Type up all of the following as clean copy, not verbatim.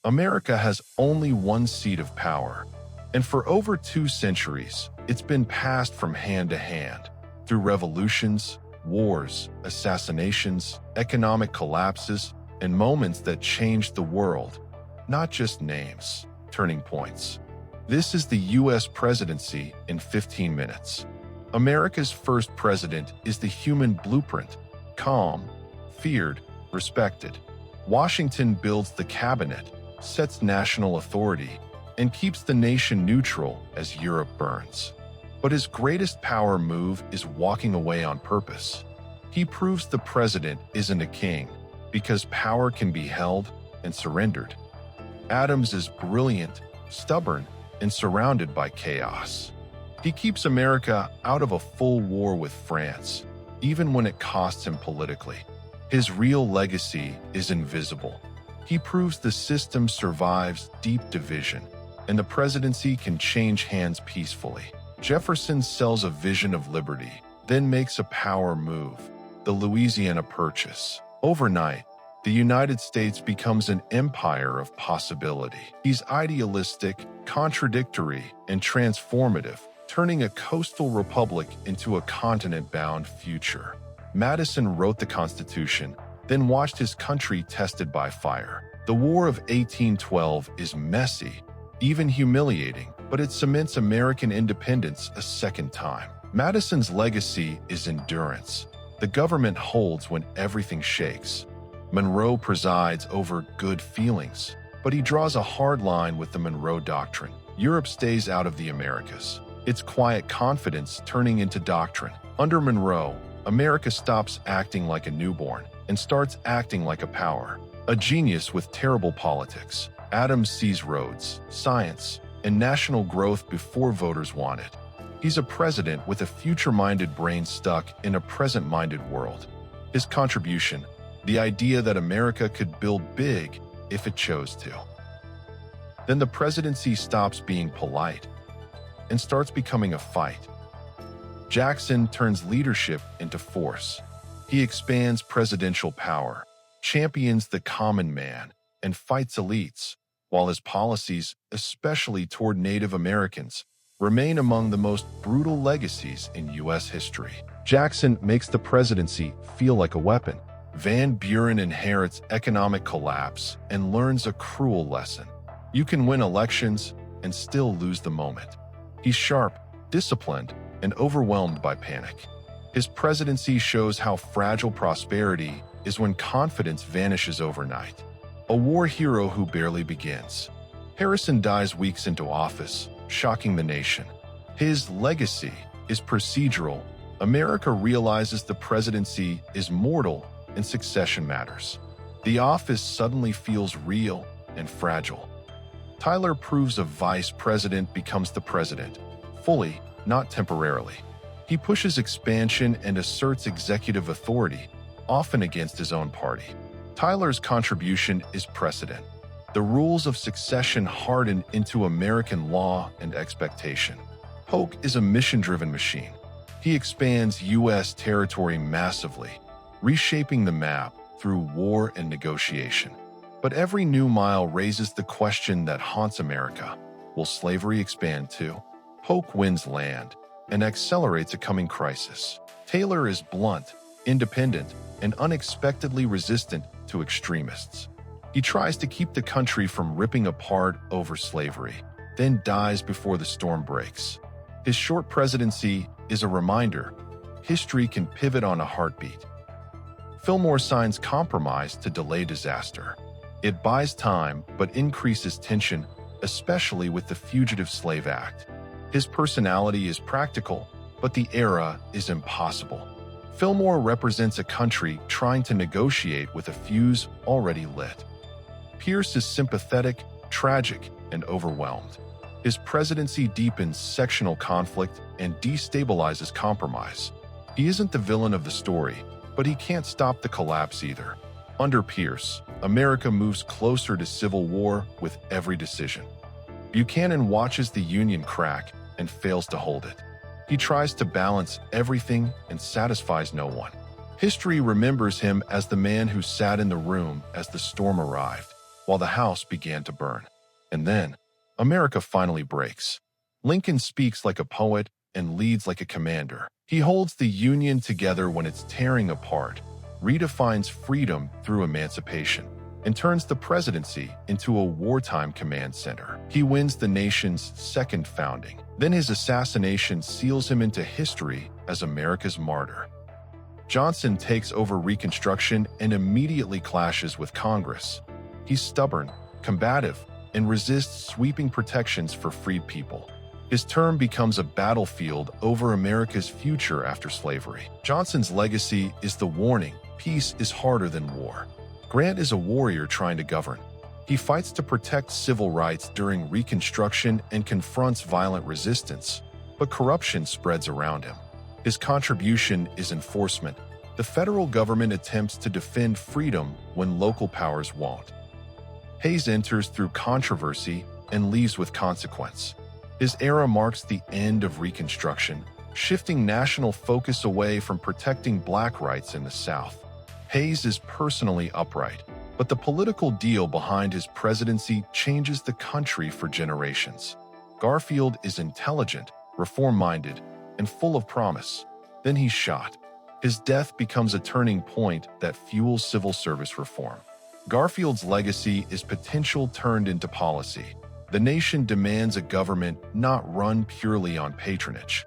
America has only one seat of power, and for over 2 centuries, it's been passed from hand to hand through revolutions, wars, assassinations, economic collapses, and moments that changed the world, not just names, turning points. This is the U.S. presidency in 15 minutes. America's first president is the human blueprint, calm, feared, respected. Washington builds the cabinet, sets national authority, and keeps the nation neutral as Europe burns. But his greatest power move is walking away on purpose. He proves the president isn't a king, because power can be held and surrendered. Adams is brilliant, stubborn, and surrounded by chaos. He keeps America out of a full war with France, even when it costs him politically. His real legacy is invisible. He proves the system survives deep division, and the presidency can change hands peacefully. Jefferson sells a vision of liberty, then makes a power move, the Louisiana Purchase. Overnight, the United States becomes an empire of possibility. He's idealistic, contradictory, and transformative, turning a coastal republic into a continent-bound future. Madison wrote the Constitution, then watched his country tested by fire. The War of 1812 is messy, even humiliating, but it cements American independence a second time. Madison's legacy is endurance. The government holds when everything shakes. Monroe presides over good feelings, but he draws a hard line with the Monroe Doctrine. Europe stays out of the Americas, its quiet confidence turning into doctrine. Under Monroe, America stops acting like a newborn and starts acting like a power. A genius with terrible politics, Adams sees roads, science, and national growth before voters want it. He's a president with a future-minded brain stuck in a present-minded world. His contribution, the idea that America could build big if it chose to. Then the presidency stops being polite and starts becoming a fight. Jackson turns leadership into force. He expands presidential power, champions the common man, and fights elites, while his policies, especially toward Native Americans, remain among the most brutal legacies in U.S. history. Jackson makes the presidency feel like a weapon. Van Buren inherits economic collapse and learns a cruel lesson. You can win elections and still lose the moment. He's sharp, disciplined, and overwhelmed by panic. His presidency shows how fragile prosperity is when confidence vanishes overnight. A war hero who barely begins. Harrison dies weeks into office, shocking the nation. His legacy is procedural. America realizes the presidency is mortal and succession matters. The office suddenly feels real and fragile. Tyler proves a vice president becomes the president, fully, not temporarily. He pushes expansion and asserts executive authority, often against his own party. Tyler's contribution is precedent. The rules of succession harden into American law and expectation. Polk is a mission-driven machine. He expands U.S. territory massively, reshaping the map through war and negotiation. But every new mile raises the question that haunts America. Will slavery expand too? Polk wins land and accelerates a coming crisis. Taylor is blunt, independent, and unexpectedly resistant to extremists. He tries to keep the country from ripping apart over slavery, then dies before the storm breaks. His short presidency is a reminder: history can pivot on a heartbeat. Fillmore signs compromise to delay disaster. It buys time but increases tension, especially with the Fugitive Slave Act. His personality is practical, but the era is impossible. Fillmore represents a country trying to negotiate with a fuse already lit. Pierce is sympathetic, tragic, and overwhelmed. His presidency deepens sectional conflict and destabilizes compromise. He isn't the villain of the story, but he can't stop the collapse either. Under Pierce, America moves closer to civil war with every decision. Buchanan watches the Union crack and fails to hold it. He tries to balance everything and satisfies no one. History remembers him as the man who sat in the room as the storm arrived. while the house began to burn. And then, America finally breaks. Lincoln speaks like a poet and leads like a commander. He holds the Union together when it's tearing apart, redefines freedom through emancipation, and turns the presidency into a wartime command center. He wins the nation's second founding. Then his assassination seals him into history as America's martyr. Johnson takes over Reconstruction and immediately clashes with Congress. He's stubborn, combative, and resists sweeping protections for freed people. His term becomes a battlefield over America's future after slavery. Johnson's legacy is the warning: peace is harder than war. Grant is a warrior trying to govern. He fights to protect civil rights during Reconstruction and confronts violent resistance, but corruption spreads around him. His contribution is enforcement. The federal government attempts to defend freedom when local powers won't. Hayes enters through controversy and leaves with consequence. His era marks the end of Reconstruction, shifting national focus away from protecting Black rights in the South. Hayes is personally upright, but the political deal behind his presidency changes the country for generations. Garfield is intelligent, reform-minded, and full of promise. Then he's shot. His death becomes a turning point that fuels civil service reform. Garfield's legacy is potential turned into policy. The nation demands a government not run purely on patronage.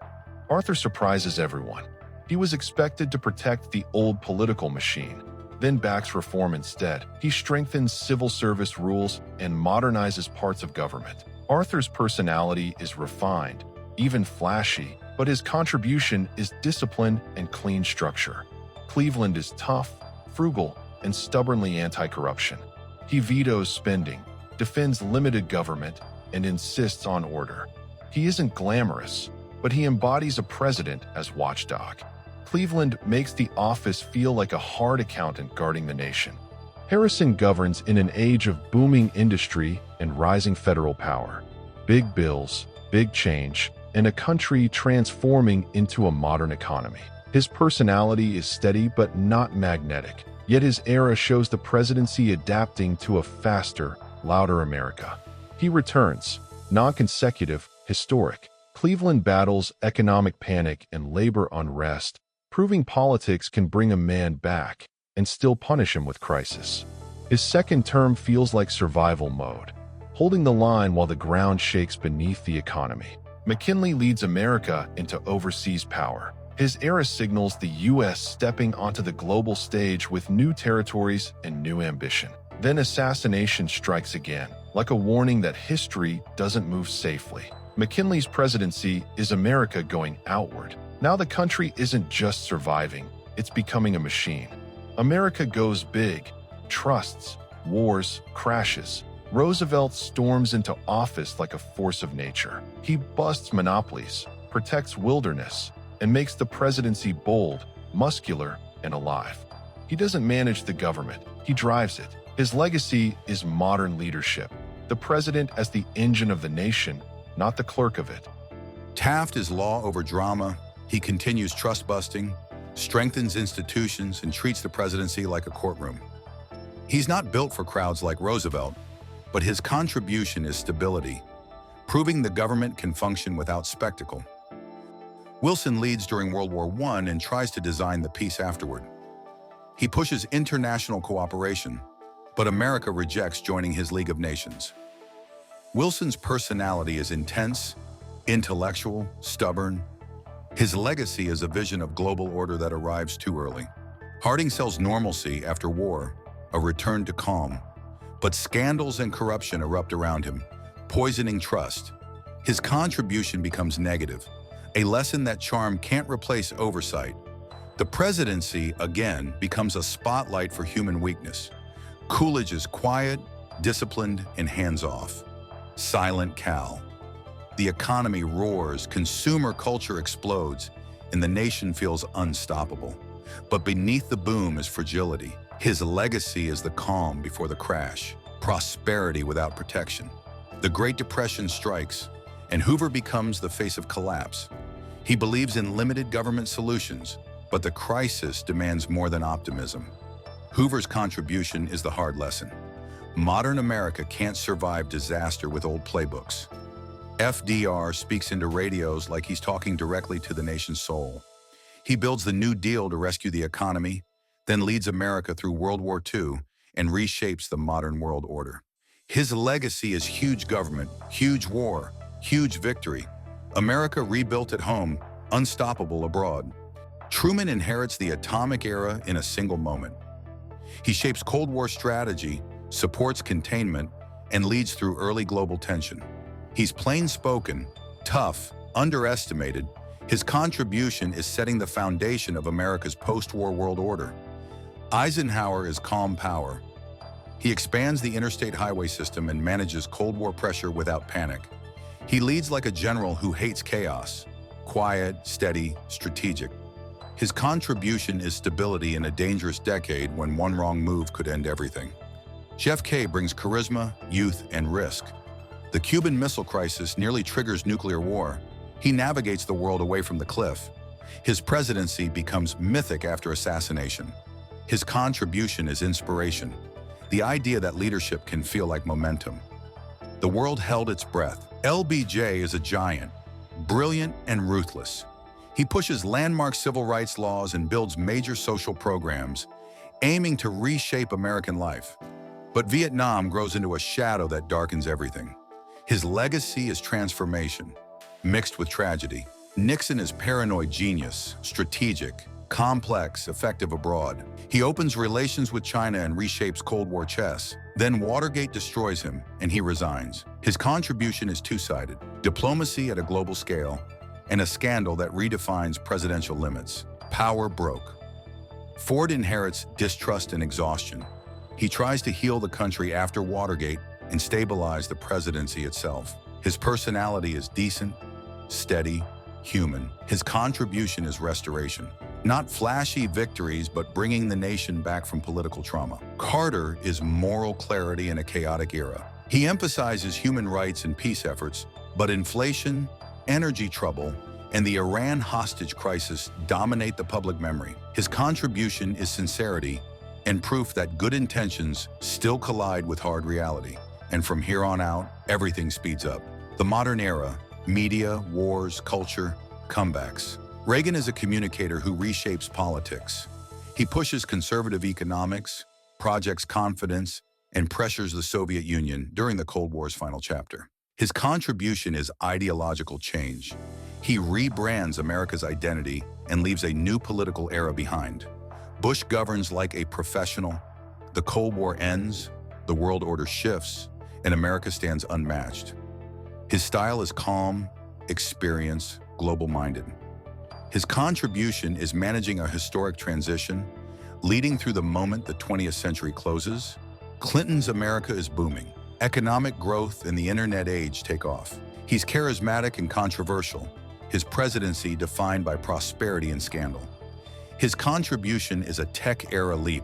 Arthur surprises everyone. He was expected to protect the old political machine, then backs reform instead. He strengthens civil service rules and modernizes parts of government. Arthur's personality is refined, even flashy, but his contribution is discipline and clean structure. Cleveland is tough, frugal, and stubbornly anti-corruption. He vetoes spending, defends limited government, and insists on order. He isn't glamorous, but he embodies a president as watchdog. Cleveland makes the office feel like a hard accountant guarding the nation. Harrison governs in an age of booming industry and rising federal power. Big bills, big change, and a country transforming into a modern economy. His personality is steady but not magnetic, yet his era shows the presidency adapting to a faster, louder America. He returns, non-consecutive, historic. Cleveland battles economic panic and labor unrest, proving politics can bring a man back and still punish him with crisis. His second term feels like survival mode, holding the line while the ground shakes beneath the economy. McKinley leads America into overseas power. His era signals the U.S. stepping onto the global stage with new territories and new ambition. Then assassination strikes again, like a warning that history doesn't move safely. McKinley's presidency is America going outward. Now the country isn't just surviving, it's becoming a machine. America goes big, trusts, wars, crashes. Roosevelt storms into office like a force of nature. He busts monopolies, protects wilderness, and makes the presidency bold, muscular, and alive. He doesn't manage the government, he drives it. His legacy is modern leadership, the president as the engine of the nation, not the clerk of it. Taft is law over drama. He continues trust-busting, strengthens institutions, and treats the presidency like a courtroom. He's not built for crowds like Roosevelt, but his contribution is stability, proving the government can function without spectacle. Wilson leads during World War I and tries to design the peace afterward. He pushes international cooperation, but America rejects joining his League of Nations. Wilson's personality is intense, intellectual, stubborn. His legacy is a vision of global order that arrives too early. Harding sells normalcy after war, a return to calm. But scandals and corruption erupt around him, poisoning trust. His contribution becomes negative, a lesson that charm can't replace oversight. The presidency, again, becomes a spotlight for human weakness. Coolidge is quiet, disciplined, and hands-off. Silent Cal. The economy roars, consumer culture explodes, and the nation feels unstoppable. But beneath the boom is fragility. His legacy is the calm before the crash, prosperity without protection. The Great Depression strikes, and Hoover becomes the face of collapse. He believes in limited government solutions, but the crisis demands more than optimism. Hoover's contribution is the hard lesson. Modern America can't survive disaster with old playbooks. FDR speaks into radios like he's talking directly to the nation's soul. He builds the New Deal to rescue the economy, then leads America through World War II and reshapes the modern world order. His legacy is huge government, huge war, huge victory. America rebuilt at home, unstoppable abroad. Truman inherits the atomic era in a single moment. He shapes Cold War strategy, supports containment, and leads through early global tension. He's plain-spoken, tough, underestimated. His contribution is setting the foundation of America's post-war world order. Eisenhower is calm power. He expands the interstate highway system and manages Cold War pressure without panic. He leads like a general who hates chaos, quiet, steady, strategic. His contribution is stability in a dangerous decade when one wrong move could end everything. JFK brings charisma, youth, and risk. The Cuban Missile Crisis nearly triggers nuclear war. He navigates the world away from the cliff. His presidency becomes mythic after assassination. His contribution is inspiration, the idea that leadership can feel like momentum. The world held its breath. LBJ is a giant, brilliant and ruthless. He pushes landmark civil rights laws and builds major social programs, aiming to reshape American life. But Vietnam grows into a shadow that darkens everything. His legacy is transformation, mixed with tragedy. Nixon is paranoid genius, strategic, complex, effective abroad. He opens relations with China and reshapes Cold War chess. Then Watergate destroys him, and he resigns. His contribution is two-sided: diplomacy at a global scale, and a scandal that redefines presidential limits. Power broke. Ford inherits distrust and exhaustion. He tries to heal the country after Watergate and stabilize the presidency itself. His personality is decent, steady, human. His contribution is restoration. Not flashy victories, but bringing the nation back from political trauma. Carter is moral clarity in a chaotic era. He emphasizes human rights and peace efforts, but inflation, energy trouble, and the Iran hostage crisis dominate the public memory. His contribution is sincerity and proof that good intentions still collide with hard reality. And from here on out, everything speeds up. The modern era, media, wars, culture, comebacks. Reagan is a communicator who reshapes politics. He pushes conservative economics, projects confidence, and pressures the Soviet Union during the Cold War's final chapter. His contribution is ideological change. He rebrands America's identity and leaves a new political era behind. Bush governs like a professional. The Cold War ends, the world order shifts, and America stands unmatched. His style is calm, experienced, global-minded. His contribution is managing a historic transition, leading through the moment the 20th century closes. Clinton's America is booming. Economic growth and the internet age take off. He's charismatic and controversial, his presidency defined by prosperity and scandal. His contribution is a tech-era leap.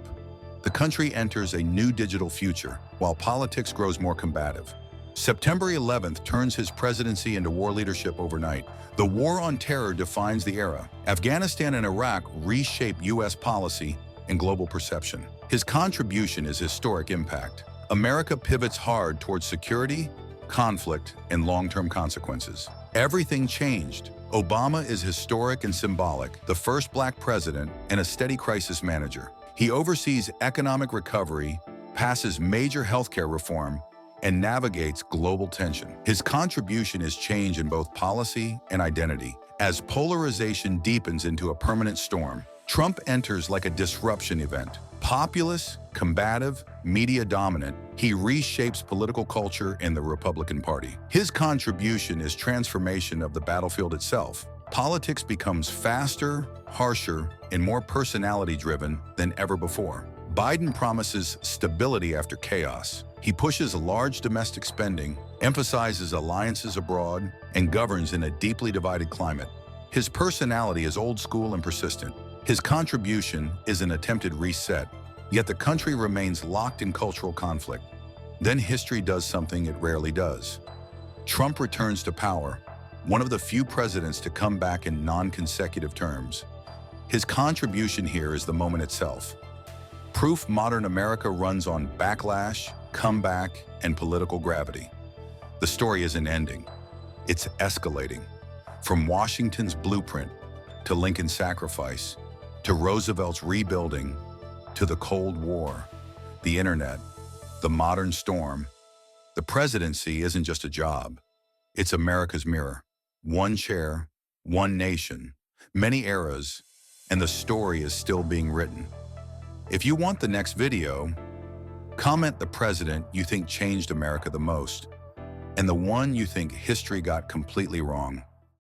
The country enters a new digital future, while politics grows more combative. September 11th turns his presidency into war leadership overnight. The war on terror defines the era. Afghanistan and Iraq reshape U.S. policy and global perception. His contribution is historic impact. America pivots hard towards security, conflict, and long-term consequences. Everything changed. Obama is historic and symbolic, the first black president and a steady crisis manager. He oversees economic recovery, passes major healthcare reform, and navigates global tension. His contribution is change in both policy and identity. As polarization deepens into a permanent storm, Trump enters like a disruption event. Populist, combative, media-dominant, he reshapes political culture in the Republican Party. His contribution is transformation of the battlefield itself. Politics becomes faster, harsher, and more personality-driven than ever before. Biden promises stability after chaos. He pushes large domestic spending, emphasizes alliances abroad, and governs in a deeply divided climate. His personality is old school and persistent. His contribution is an attempted reset, yet the country remains locked in cultural conflict. Then history does something it rarely does. Trump returns to power, one of the few presidents to come back in non-consecutive terms. His contribution here is the moment itself. Proof modern America runs on backlash, comeback, and political gravity. The story isn't ending. It's escalating. From Washington's blueprint to Lincoln's sacrifice, to Roosevelt's rebuilding, to the Cold War, the internet, the modern storm, the presidency isn't just a job. It's America's mirror. One chair, one nation, many eras, and the story is still being written. If you want the next video, comment the president you think changed America the most, and the one you think history got completely wrong.